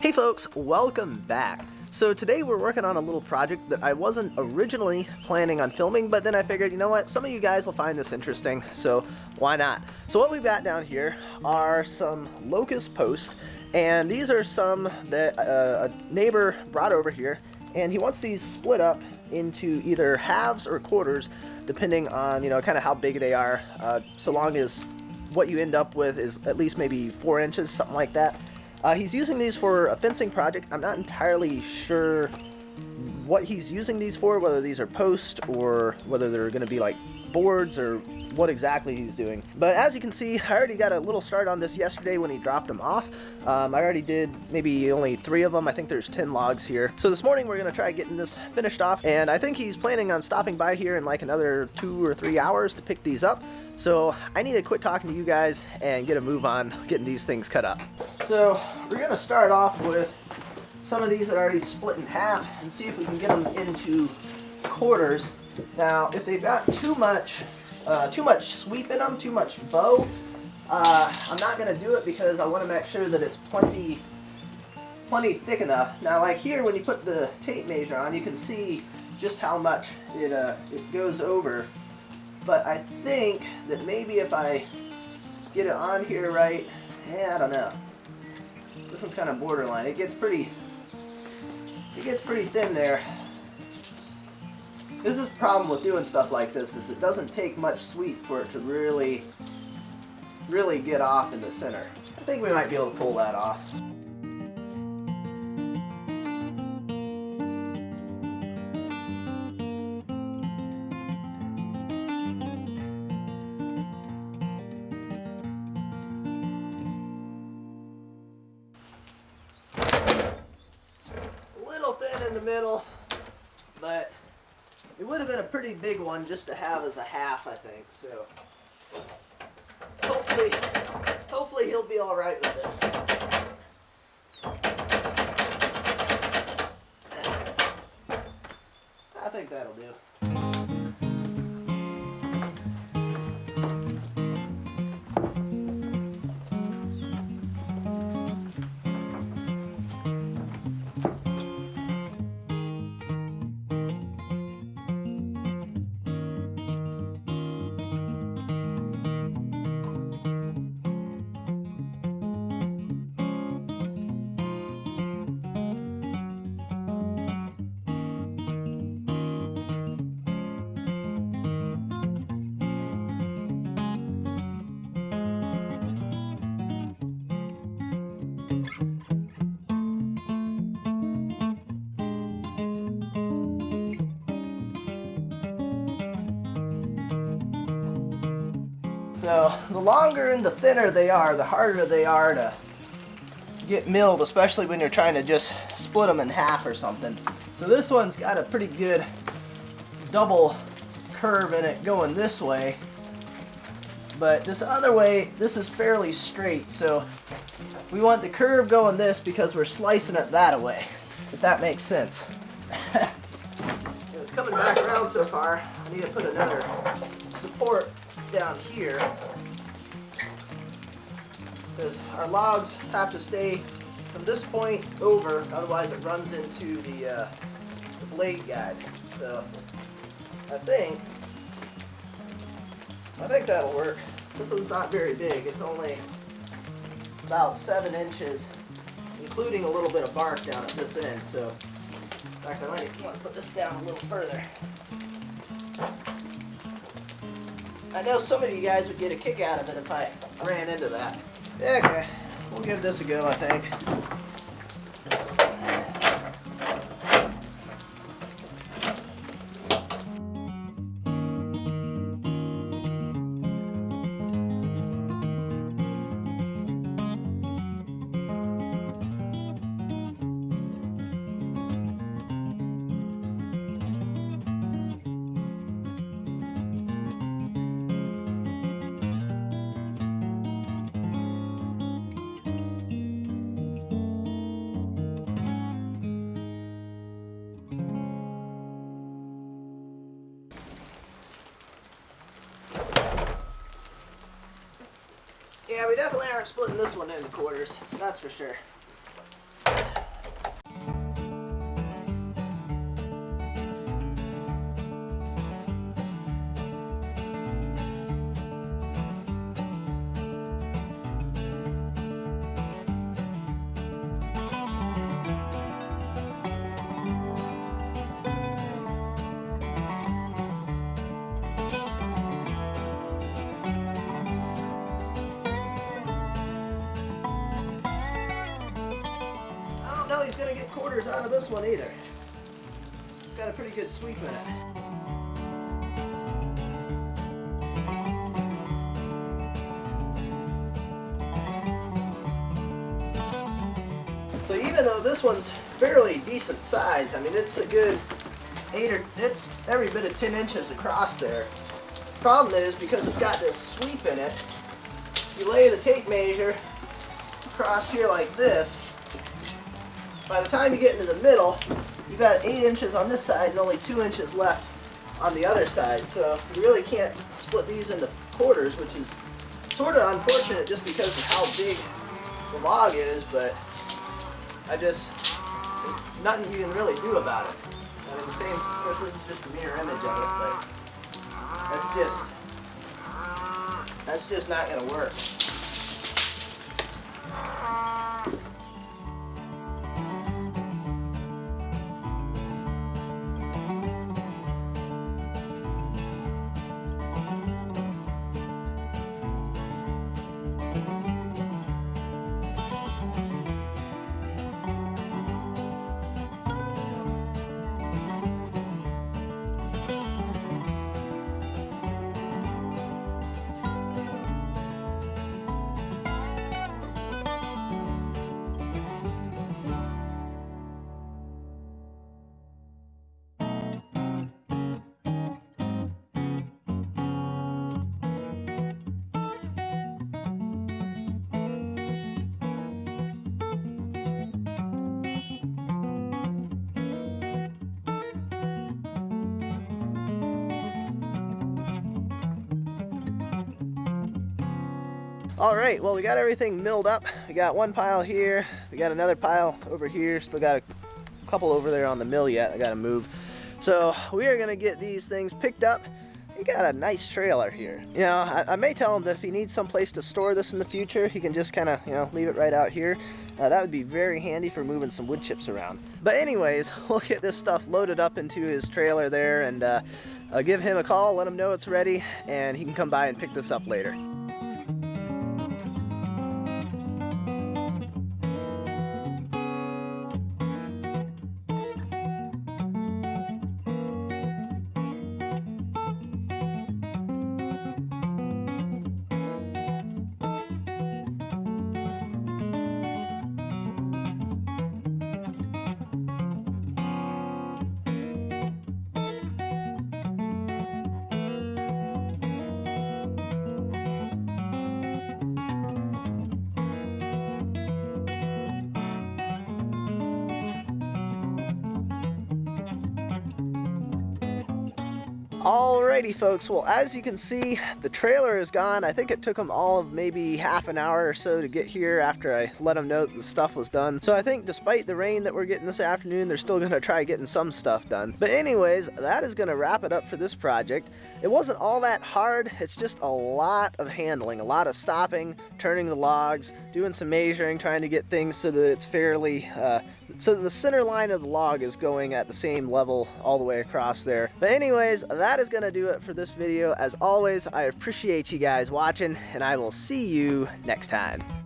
Hey folks, welcome back. So today we're working on a little project that I wasn't originally planning on filming, but then I figured, you know what, some of you guys will find this interesting, so why not? So what we've got down here are some locust posts, and these are some that a neighbor brought over here, and he wants these split up into either halves or quarters, depending on, you know, kind of how big they are, so long as what you end up with is at least maybe 4 inches, something like that. He's using these for a fencing project. I'm not entirely sure what he's using these for, whether these are posts or whether they're going to be like boards or what exactly he's doing. But as you can see, I already got a little start on this yesterday when he dropped them off. I already did maybe only 3 of them. I think there's 10 logs here. So this morning we're going to try getting this finished off, and I think he's planning on stopping by here in like another 2 or 3 hours to pick these up. So I need to quit talking to you guys and get a move on getting these things cut up. So we're going to start off with some of these that are already split in half and see if we can get them into quarters. Now, if they've got too much sweep in them, too much bow, I'm not going to do it because I want to make sure that it's plenty thick enough. Now, like here, when you put the tape measure on, you can see just how much it goes over. But I think that maybe if I get it on here right, I don't know. This one's kind of borderline. It gets pretty thin there. This is the problem with doing stuff like this, is it doesn't take much sweep for it to really get off in the center. I think we might be able to pull that off. In the middle, but it would have been a pretty big one just to have as a half, I think. So hopefully he'll be all right with this. I think that'll do. So the longer and the thinner they are, the harder they are to get milled, especially when you're trying to just split them in half or something. So this one's got a pretty good double curve in it going this way, but this other way, this is fairly straight. So we want the curve going this because we're slicing it that way, if that makes sense. It's coming back around so far. I need to put another support down here because our logs have to stay from this point over, otherwise it runs into the blade guide. So I think that'll work. This one's not very big. It's only about 7 inches, including a little bit of bark down at this end. So in fact, I might want to put this down a little further. I know some of you guys would get a kick out of it if I ran into that. Okay, we'll give this a go, I think. Yeah, we definitely aren't splitting this one into quarters, that's for sure. don't know he's going to get quarters out of this one either. It's got a pretty good sweep in it. So even though this one's fairly decent size, I mean it's a good it's every bit of 10 inches across there. Problem is, because it's got this sweep in it, you lay the tape measure across here like this, by the time you get into the middle, you've got 8 inches on this side and only 2 inches left on the other side. So you really can't split these into quarters, which is sort of unfortunate just because of how big the log is, but there's nothing you can really do about it. I mean, of course this is just a mirror image of it, but that's just not going to work. Alright, well we got everything milled up. We got one pile here, we got another pile over here, still got a couple over there on the mill yet, I gotta move. So we are gonna get these things picked up. He got a nice trailer here. You know, I may tell him that if he needs some place to store this in the future, he can just kind of, you know, leave it right out here. That would be very handy for moving some wood chips around. But anyways, we'll get this stuff loaded up into his trailer there, and I'll give him a call, let him know it's ready, and he can come by and pick this up later. Alrighty folks, well as you can see, the trailer is gone. I think it took them all of maybe half an hour or so to get here after I let them know that the stuff was done. So I think despite the rain that we're getting this afternoon, they're still gonna try getting some stuff done. But anyways, that is gonna wrap it up for this project. It wasn't all that hard, it's just a lot of handling, a lot of stopping, turning the logs, doing some measuring, trying to get things so that it's fairly, so the center line of the log is going at the same level all the way across there. But anyways, that is gonna do it for this video. As always, I appreciate you guys watching, and I will see you next time.